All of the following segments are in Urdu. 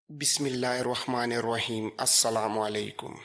بسم اللہ الرحمن الرحیم السلام علیکم۔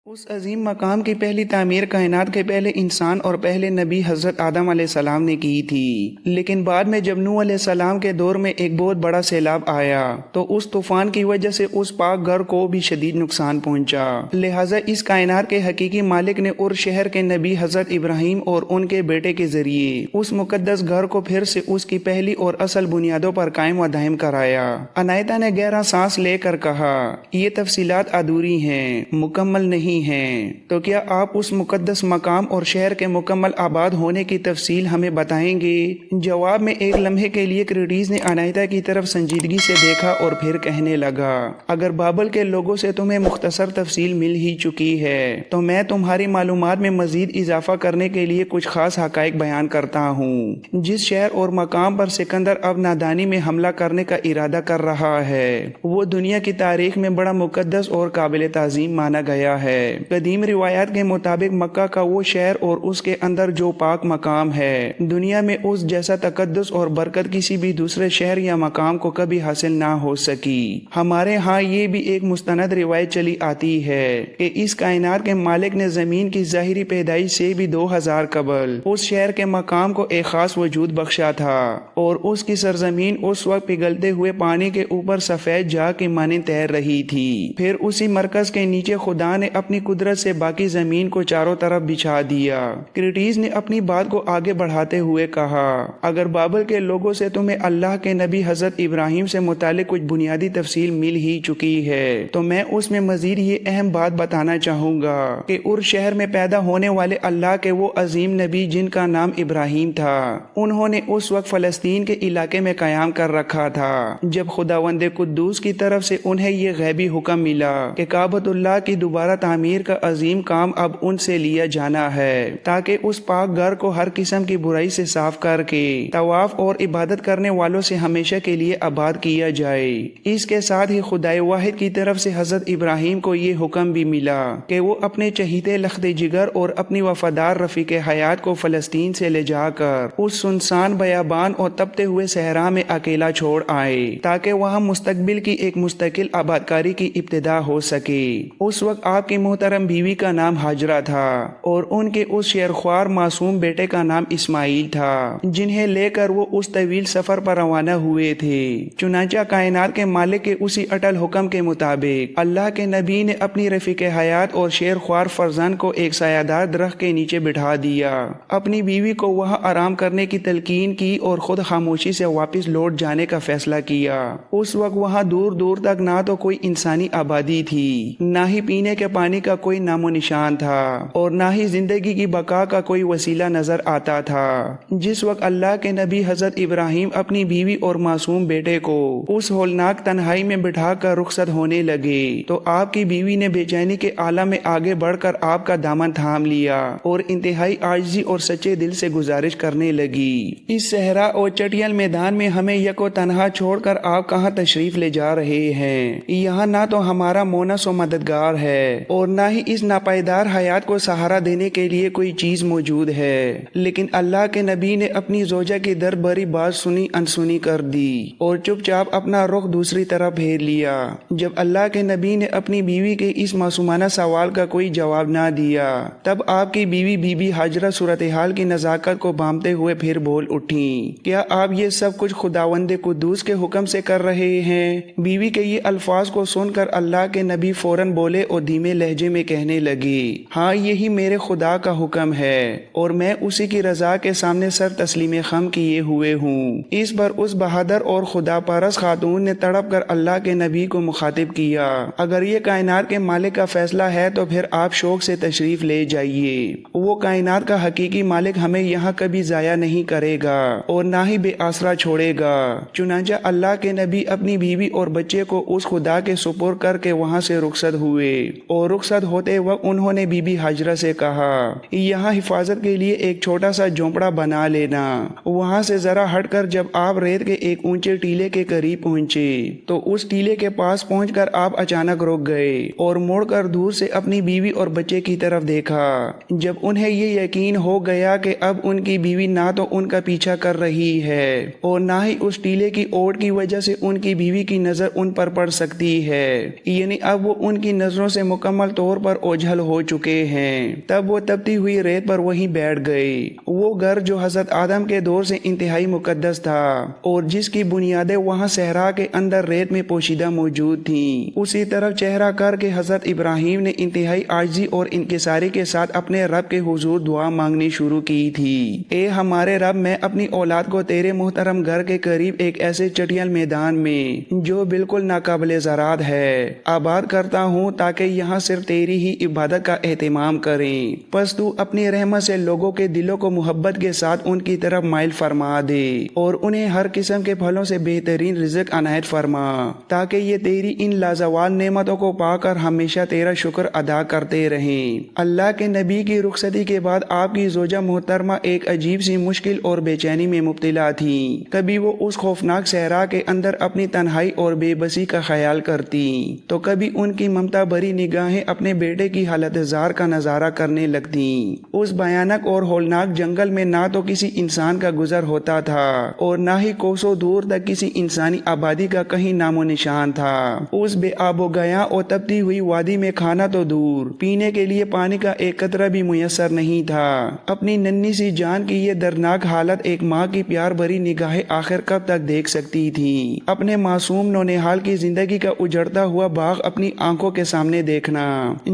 اس عظیم مقام کی پہلی تعمیر کائنات کے پہلے انسان اور پہلے نبی حضرت آدم علیہ السلام نے کی تھی، لیکن بعد میں جب نوح علیہ السلام کے دور میں ایک بہت بڑا سیلاب آیا تو اس طوفان کی وجہ سے اس پاک گھر کو بھی شدید نقصان پہنچا۔ لہٰذا اس کائنات کے حقیقی مالک نے اور شہر کے نبی حضرت ابراہیم اور ان کے بیٹے کے ذریعے اس مقدس گھر کو پھر سے اس کی پہلی اور اصل بنیادوں پر قائم و دائم کرایا۔ عنایتا نے گہرا سانس لے کر کہا، یہ تفصیلات ادھوری ہیں، مکمل نہیں ہیں، تو کیا آپ اس مقدس مقام اور شہر کے مکمل آباد ہونے کی تفصیل ہمیں بتائیں گے؟ جواب میں ایک لمحے کے لیے کریٹس نے عنایتا کی طرف سنجیدگی سے دیکھا اور پھر کہنے لگا، اگر بابل کے لوگوں سے تمہیں مختصر تفصیل مل ہی چکی ہے تو میں تمہاری معلومات میں مزید اضافہ کرنے کے لیے کچھ خاص حقائق بیان کرتا ہوں۔ جس شہر اور مقام پر سکندر اب نادانی میں حملہ کرنے کا ارادہ کر رہا ہے وہ دنیا کی تاریخ میں بڑا مقدس اور قابل تعظیم مانا گیا ہے۔ قدیم روایات کے مطابق مکہ کا وہ شہر اور اس کے اندر جو پاک مقام ہے، دنیا میں اس جیسا تقدس اور برکت کسی بھی دوسرے شہر یا مقام کو کبھی حاصل نہ ہو سکی۔ ہمارے ہاں یہ بھی ایک مستند روایت چلی آتی ہے کہ اس کائنات کے مالک نے زمین کی ظاہری پیدائش سے بھی 2000 قبل اس شہر کے مقام کو ایک خاص وجود بخشا تھا، اور اس کی سرزمین اس وقت پگھلتے ہوئے پانی کے اوپر سفید جا کی مانند تیر رہی تھی۔ پھر اسی مرکز کے نیچے خدا نے اپنی قدرت سے باقی زمین کو چاروں طرف بچھا دیا۔ کریٹس نے اپنی بات کو آگے بڑھاتے ہوئے کہا، اگر بابل کے لوگوں سے تمہیں اللہ کے نبی حضرت ابراہیم سے متعلق کچھ بنیادی تفصیل مل ہی چکی ہے تو میں اس میں مزید یہ اہم بات بتانا چاہوں گا کہ ار شہر میں پیدا ہونے والے اللہ کے وہ عظیم نبی جن کا نام ابراہیم تھا، انہوں نے اس وقت فلسطین کے علاقے میں قیام کر رکھا تھا جب خداوند قدوس کی طرف سے انہیں یہ غیبی حکم ملا کہ کعبۃ اللہ کی دوبارہ تعمیر کا عظیم کام اب ان سے لیا جانا ہے، تاکہ اس پاک گھر کو ہر قسم کی برائی سے صاف کر کے طواف اور عبادت کرنے والوں سے ہمیشہ کے لیے آباد کیا جائے۔ اس کے ساتھ ہی خدائے واحد کی طرف سے حضرت ابراہیم کو یہ حکم بھی ملا کہ وہ اپنے چہیتے لخت جگر اور اپنی وفادار رفیق حیات کو فلسطین سے لے جا کر اس سنسان بیابان اور تپتے ہوئے صحرا میں اکیلا چھوڑ آئے، تاکہ وہاں مستقبل کی ایک مستقل آبادکاری کی ابتدا ہو سکے۔ اس وقت آپ کی محترم بیوی کا نام ہاجرہ تھا اور ان کے اس شیرخوار معصوم بیٹے کا نام اسماعیل تھا، جنہیں لے کر وہ اس طویل سفر پر روانہ ہوئے تھے۔ چنانچہ کائنات کے مالک کے اسی اٹل حکم کے مطابق اللہ کے نبی نے اپنی رفیق حیات اور شیرخوار فرزند کو ایک سایہ دار درخت کے نیچے بٹھا دیا، اپنی بیوی کو وہاں آرام کرنے کی تلقین کی اور خود خاموشی سے واپس لوٹ جانے کا فیصلہ کیا۔ اس وقت وہاں دور دور تک نہ تو کوئی انسانی آبادی تھی، نہ ہی پینے کے پانی کا کوئی نام و نشان تھا، اور نہ ہی زندگی کی بقا کا کوئی وسیلہ نظر آتا تھا۔ جس وقت اللہ کے نبی حضرت ابراہیم اپنی بیوی اور معصوم بیٹے کو اس ہولناک تنہائی میں بٹھا کر رخصت ہونے لگے تو آپ کی بیوی نے بے چینی کے عالم میں آگے بڑھ کر آپ کا دامن تھام لیا اور انتہائی عاجزی اور سچے دل سے گزارش کرنے لگی، اس صحرا اور چٹیل میدان میں ہمیں یک و تنہا چھوڑ کر آپ کہاں تشریف لے جا رہے ہیں؟ یہاں نہ تو ہمارا مونس و مددگار ہے اور نہ ہی اس ناپائیدار حیات کو سہارا دینے کے لیے کوئی چیز موجود ہے۔ لیکن اللہ کے نبی نے اپنی زوجہ کی درباری بات سنی انسنی کر دی اور چپ چاپ اپنا رخ دوسری طرف پھیر لیا۔ جب اللہ کے نبی نے اپنی بیوی کے اس معصومانہ سوال کا کوئی جواب نہ دیا، تب آپ کی بیوی بی بی ہاجرہ صورتحال کی نزاکت کو بھانپتے ہوئے پھر بول اٹھیں، کیا آپ یہ سب کچھ خداوند قدوس کے حکم سے کر رہے ہیں؟ بیوی کے یہ الفاظ کو سن کر اللہ کے نبی فوراً بولے اور دھیمے لہجے میں کہنے لگے، ہاں یہی میرے خدا کا حکم ہے اور میں اسی کی رضا کے سامنے سر تسلیم خم کیے ہوئے ہوں۔ اس پر اس بہادر اور خدا پرست خاتون نے تڑپ کر اللہ کے نبی کو مخاطب کیا، اگر یہ کائنات کے مالک کا فیصلہ ہے تو پھر آپ شوق سے تشریف لے جائیے۔ وہ کائنات کا حقیقی مالک ہمیں یہاں کبھی ضائع نہیں کرے گا اور نہ ہی بے آسرا چھوڑے گا۔ چنانچہ اللہ کے نبی اپنی بیوی اور بچے کو اس خدا کے سپرد کر کے وہاں سے رخصت ہوئے اور رخصت رخصت ہوتے وقت انہوں نے بی بی حاجرہ سے کہا یہاں حفاظت کے لیے ایک چھوٹا سا جھونپڑا بنا لینا۔ وہاں سے ذرا ہٹ کر جب آپ ریت کے ایک اونچے ٹیلے کے قریب پہنچے تو اس ٹیلے کے پاس پہنچ کر آپ اچانک رک گئے اور مڑ کر دور سے اپنی بیوی اور بچے کی طرف دیکھا۔ جب انہیں یہ یقین ہو گیا کہ اب ان کی بیوی نہ تو ان کا پیچھا کر رہی ہے اور نہ ہی اس ٹیلے کی اوٹ کی وجہ سے ان کی بیوی کی نظر ان پر پڑ سکتی ہے، یعنی اب وہ ان کی نظروں سے مکمل طور پر اوجھل ہو چکے ہیں، تب وہ تپتی ہوئی ریت پر وہیں بیٹھ گئے۔ وہ گھر جو حضرت آدم کے دور سے انتہائی مقدس تھا اور جس کی بنیادیں وہاں صحرا کے اندر ریت میں پوشیدہ موجود تھیں، اسی طرف چہرہ کر کے حضرت ابراہیم نے انتہائی عاجزی اور انکساری کے ساتھ اپنے رب کے حضور دعا مانگنی شروع کی تھی۔ اے ہمارے رب، میں اپنی اولاد کو تیرے محترم گھر کے قریب ایک ایسے چٹیل میدان میں جو بالکل ناقابل زراعت ہے آباد کرتا ہوں تاکہ یہاں صرف تیری ہی عبادت کا اہتمام کریں، پس تو اپنی رحمت سے لوگوں کے دلوں کو محبت کے ساتھ ان کی طرف مائل فرما دے اور انہیں ہر قسم کے پھلوں سے بہترین رزق عنایت فرما تاکہ یہ تیری ان لازوال نعمتوں کو پا کر ہمیشہ تیرا شکر ادا کرتے رہیں۔ اللہ کے نبی کی رخصتی کے بعد آپ کی زوجہ محترمہ ایک عجیب سی مشکل اور بے چینی میں مبتلا تھیں۔ کبھی وہ اس خوفناک صحرا کے اندر اپنی تنہائی اور بے بسی کا خیال کرتی تو کبھی ان کی ممتا بھری نگاہیں اپنے بیٹے کی حالت زار کا نظارہ کرنے لگتی۔ اس بھیانک اور ہولناک جنگل میں نہ تو کسی انسان کا گزر ہوتا تھا اور نہ ہی کوسوں دور تک کسی انسانی آبادی کا کہیں نام و نشان تھا۔ اس بے آب و گیاں اور تپتی ہوئی وادی میں کھانا تو دور، پینے کے لیے پانی کا ایک قطرہ بھی میسر نہیں تھا۔ اپنی ننھی سی جان کی یہ دردناک حالت ایک ماں کی پیار بھری نگاہیں آخر کب تک دیکھ سکتی تھی؟ اپنے معصوم نونہال کی زندگی کا اجڑتا ہوا باغ اپنی آنکھوں کے سامنے دیکھنا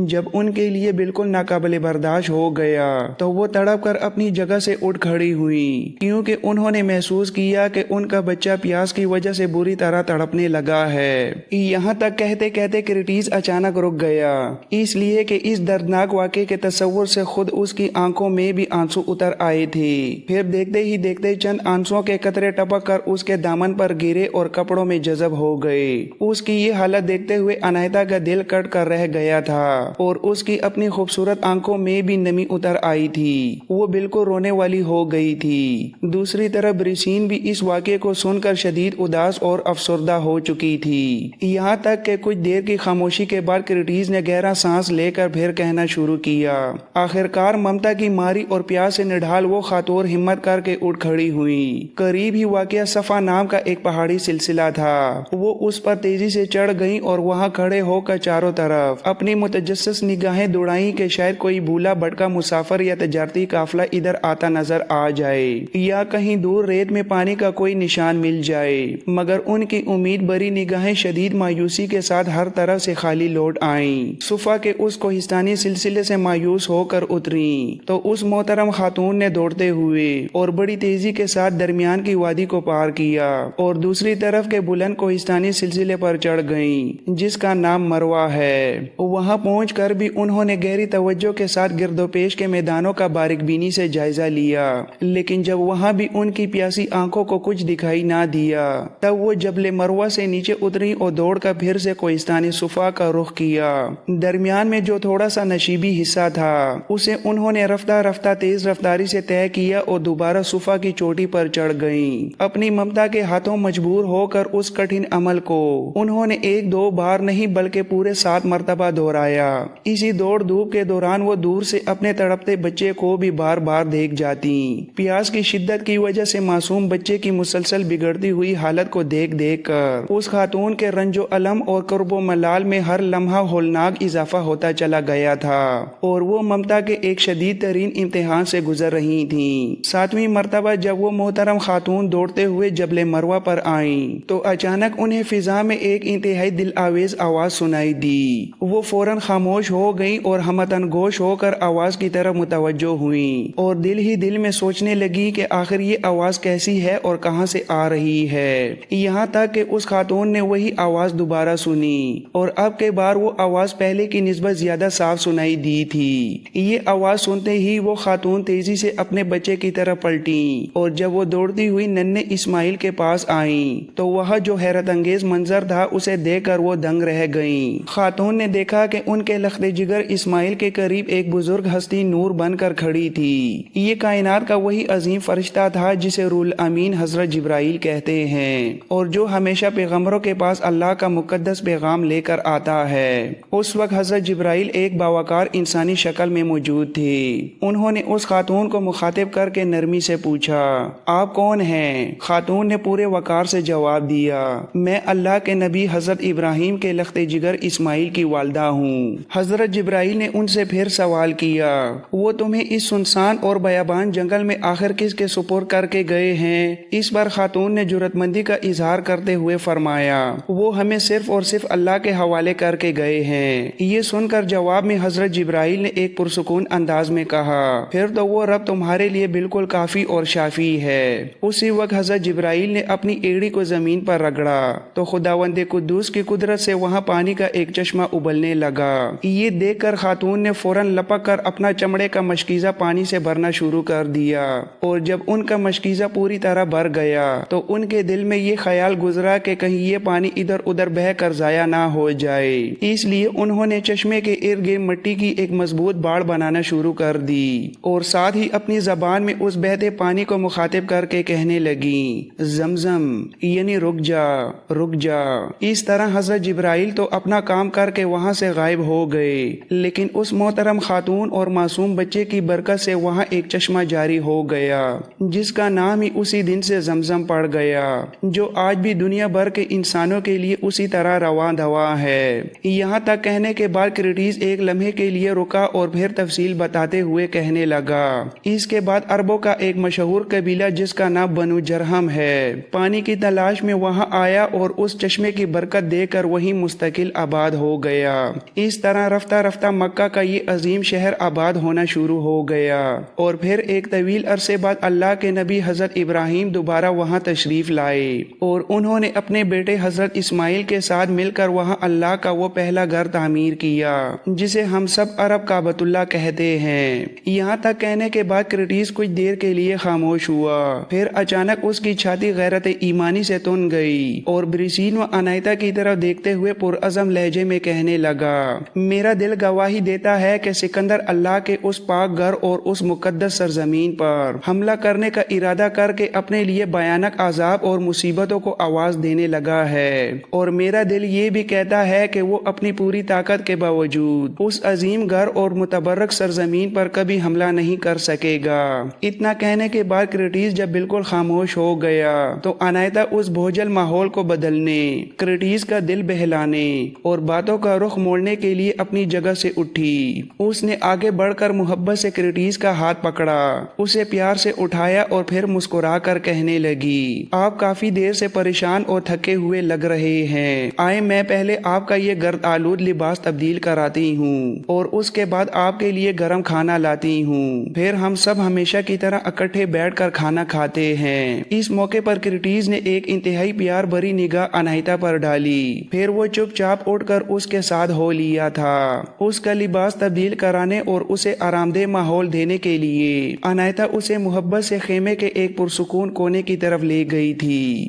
جب ان کے لیے بالکل ناقابل برداشت ہو گیا تو وہ تڑپ کر اپنی جگہ سے اٹھ کھڑی ہوئی، کیونکہ انہوں نے محسوس کیا کہ ان کا بچہ پیاس کی وجہ سے بری طرح تڑپنے لگا ہے۔ یہاں تک کہتے کہتے کرٹیز اچانک رک گیا، اس لیے کہ اس دردناک واقعے کے تصور سے خود اس کی آنکھوں میں بھی آنسو اتر آئے تھے۔ پھر دیکھتے ہی دیکھتے چند آنسوؤں کے قطرے ٹپک کر اس کے دامن پر گرے اور کپڑوں میں جذب ہو گئے۔ اس کی یہ حالت دیکھتے ہوئے عنایتا کا دل کٹ کر رہ گیا تھا اور اس کی اپنی خوبصورت آنکھوں میں بھی نمی اتر آئی تھی، وہ بالکل رونے والی ہو گئی تھی۔ دوسری طرف بریسین بھی اس واقعے کو سن کر شدید اداس اور افسردہ ہو چکی تھی، یہاں تک کہ کچھ دیر کی خاموشی کے بعد کرٹیز نے گہرا سانس لے کر پھر کہنا شروع کیا۔ آخرکار ممتا کی ماری اور پیاس سے نڈھال وہ خاتون ہمت کر کے اٹھ کھڑی ہوئی۔ قریب ہی واقع صفا نام کا ایک پہاڑی سلسلہ تھا، وہ اس پر تیزی سے چڑھ گئیں اور وہاں کھڑے ہو کر چاروں طرف اپنی متجسس نگاہیں دوڑائیں کہ شاید کوئی بھولا بھٹکا مسافر یا تجارتی قافلہ ادھر آتا نظر آ جائے یا کہیں دور ریت میں پانی کا کوئی نشان مل جائے، مگر ان کی امید بری نگاہیں شدید مایوسی کے ساتھ ہر طرف سے خالی لوٹ آئیں۔ صفا کے اس کوہستانی سلسلے سے مایوس ہو کر اتریں تو اس محترم خاتون نے دوڑتے ہوئے اور بڑی تیزی کے ساتھ درمیان کی وادی کو پار کیا اور دوسری طرف کے بلند کوہستانی سلسلے پر چڑھ گئیں جس کا نام مروہ ہے۔ وہاں پہنچ کر بھی انہوں نے گہری توجہ کے ساتھ گرد و پیش کے میدانوں کا باریک بینی سے جائزہ لیا، لیکن جب وہاں بھی ان کی پیاسی آنکھوں کو کچھ دکھائی نہ دیا تب وہ جبل مروہ سے نیچے اتری اور دوڑ کر پھر سے کوہستانی صفا کا رخ کیا۔ درمیان میں جو تھوڑا سا نشیبی حصہ تھا اسے انہوں نے رفتہ رفتہ تیز رفتاری سے طے کیا اور دوبارہ صفا کی چوٹی پر چڑھ گئیں۔ اپنی ممتا کے ہاتھوں مجبور ہو کر اس کٹھن عمل کو انہوں نے ایک دو بار نہیں بلکہ پورے 7 مرتبہ دہرایا۔ اسی دوڑ دھوپ کے دوران وہ دور سے اپنے تڑپتے بچے کو بھی بار بار دیکھ جاتی۔ پیاس کی شدت کی وجہ سے معصوم بچے کی مسلسل بگڑتی ہوئی حالت کو دیکھ دیکھ کر اس خاتون کے رنج و الم اور کرب و ملال میں ہر لمحہ ہولناک اضافہ ہوتا چلا گیا تھا اور وہ ممتا کے ایک شدید ترین امتحان سے گزر رہی تھیں۔ 7ویں مرتبہ جب وہ محترم خاتون دوڑتے ہوئے جبل مروہ پر آئیں تو اچانک انہیں فضا میں ایک انتہائی دل آویز آواز سنائی دی۔ وہ فوراً خاموش ہو گئیں اور ہمتن گوش ہو کر آواز کی طرف متوجہ ہوئیں اور دل ہی دل میں سوچنے لگی کہ آخر یہ آواز کیسی ہے اور کہاں سے آ رہی ہے۔ یہاں تک کہ اس خاتون نے وہی آواز دوبارہ سنی اور اب کے بار وہ آواز پہلے کی نسبت زیادہ صاف سنائی دی تھی۔ یہ آواز سنتے ہی وہ خاتون تیزی سے اپنے بچے کی طرف پلٹیں اور جب وہ دوڑتی ہوئی ننھے اسماعیل کے پاس آئیں تو وہ جو حیرت انگیز منظر تھا اسے دیکھ کر وہ دنگ رہ گئیں۔ خاتون نے دیکھا کہ ان کے لخت جگر اسماعیل کے قریب ایک بزرگ ہستی نور بن کر کھڑی تھی۔ یہ کائنات کا وہی عظیم فرشتہ تھا جسے روح الامین حضرت جبرائیل کہتے ہیں اور جو ہمیشہ پیغمبروں کے پاس اللہ کا مقدس پیغام لے کر آتا ہے۔ اس وقت حضرت جبرائیل ایک باوقار انسانی شکل میں موجود تھے۔ انہوں نے اس خاتون کو مخاطب کر کے نرمی سے پوچھا، آپ کون ہیں؟ خاتون نے پورے وقار سے جواب دیا، میں اللہ کے نبی حضرت ابراہیم کے لخت جگر اسماعیل کی والدہ ہوں۔ حضرت جبرائیل نے ان سے پھر سوال کیا، وہ تمہیں اس سنسان اور بیابان جنگل میں آخر کس کے سپرد کر کے گئے ہیں؟ اس پر خاتون نے جرأت مندی کا اظہار کرتے ہوئے فرمایا، وہ ہمیں صرف اور صرف اللہ کے حوالے کر کے گئے ہیں۔ یہ سن کر جواب میں حضرت جبرائیل نے ایک پرسکون انداز میں کہا، پھر تو وہ رب تمہارے لیے بالکل کافی اور شافی ہے۔ اسی وقت حضرت جبرائیل نے اپنی ایڑی کو زمین پر رگڑا تو خداوند قدوس کی قدرت سے وہاں پانی کا ایک چشمہ ابلنے لگا۔ یہ دیکھ کر خاتون نے فوراً لپک کر اپنا چمڑے کا مشکیزہ پانی سے بھرنا شروع کر دیا، اور جب ان کا مشکیزہ پوری طرح بھر گیا تو ان کے دل میں یہ خیال گزرا کہ کہیں یہ پانی ادھر ادھر بہہ کر ضائع نہ ہو جائے۔ اس لیے انہوں نے چشمے کے ارد گرد مٹی کی ایک مضبوط باڑ بنانا شروع کر دی اور ساتھ ہی اپنی زبان میں اس بہتے پانی کو مخاطب کر کے کہنے لگیں، زمزم، یعنی رک جا رک جا۔ اس طرح حضرت جبرائیل تو اپنا کام کر کے وہاں سے غائب ہو گئے، لیکن اس محترم خاتون اور معصوم بچے کی برکت سے وہاں ایک چشمہ جاری ہو گیا جس کا نام ہی اسی دن سے زمزم پڑ گیا، جو آج بھی دنیا بھر کے انسانوں کے لیے اسی طرح رواں دواں ہے۔ یہاں تک کہنے کے بعد کرٹیس ایک لمحے کے لیے رکا اور پھر تفصیل بتاتے ہوئے کہنے لگا، اس کے بعد عربوں کا ایک مشہور قبیلہ جس کا نام بنو جرہم ہے پانی کی تلاش میں وہاں آیا اور اس چشمے کی برکت دے کر وہیں مستقل آباد ہو گیا۔ اس طرح رفتہ رفتہ مکہ کا یہ عظیم شہر آباد ہونا شروع ہو گیا، اور پھر ایک طویل عرصے بعد اللہ کے نبی حضرت ابراہیم دوبارہ وہاں تشریف لائے اور انہوں نے اپنے بیٹے حضرت اسماعیل کے ساتھ مل کر وہاں اللہ کا وہ پہلا گھر تعمیر کیا جسے ہم سب عرب کعبۃ اللہ کہتے ہیں۔ یہاں تک کہنے کے بعد کرٹیس کچھ دیر کے لیے خاموش ہوا، پھر اچانک اس کی چھاتی غیرت ایمانی سے تن گئی اور بریسین و انائتا کی طرف دیکھتے ہوئے پرعزم لہجے میں کہنے لگا، میرا دل گواہی دیتا ہے کہ سکندر اللہ کے اس پاک گھر اور اس مقدس سرزمین پر حملہ کرنے کا ارادہ کر کے اپنے لیے بھیانک عذاب اور مصیبتوں کو آواز دینے لگا ہے، اور میرا دل یہ بھی کہتا ہے کہ وہ اپنی پوری طاقت کے باوجود اس عظیم گھر اور متبرک سرزمین پر کبھی حملہ نہیں کر سکے گا۔ اتنا کہنے کے بعد کرٹیس جب بالکل خاموش ہو گیا تو انائتا اس بھوجل ماحول کو بدلنے، کرٹیس کا دل بہلانے اور باتوں کا رخ موڑنے کے لیے اپنی جگہ سے اٹھی۔ اس نے آگے بڑھ کر محبت سے کرٹیس کا ہاتھ پکڑا، اسے پیار سے اٹھایا اور پھر مسکرا کر کہنے لگی، آپ کافی دیر سے پریشان اور تھکے ہوئے لگ رہے ہیں، آئے میں پہلے آپ کا یہ گرد آلود لباس تبدیل کراتی ہوں اور اس کے بعد آپ کے لیے گرم کھانا لاتی ہوں، پھر ہم سب ہمیشہ کی طرح اکٹھے بیٹھ کر کھانا کھاتے ہیں۔ اس موقع پر کرٹیس نے ایک انتہائی پیار بھری نگاہ انائتا پر ڈالی، پھر وہ چپ چاپ اٹھ کر اس کے ساتھ ہو لیا تھا۔ اس کا لباس تبدیل کرانے اور اسے آرام دہ ماحول دینے کے لیے انائتا اسے محبت سے خیمے کے ایک پرسکون کونے کی طرف لے گئی تھی۔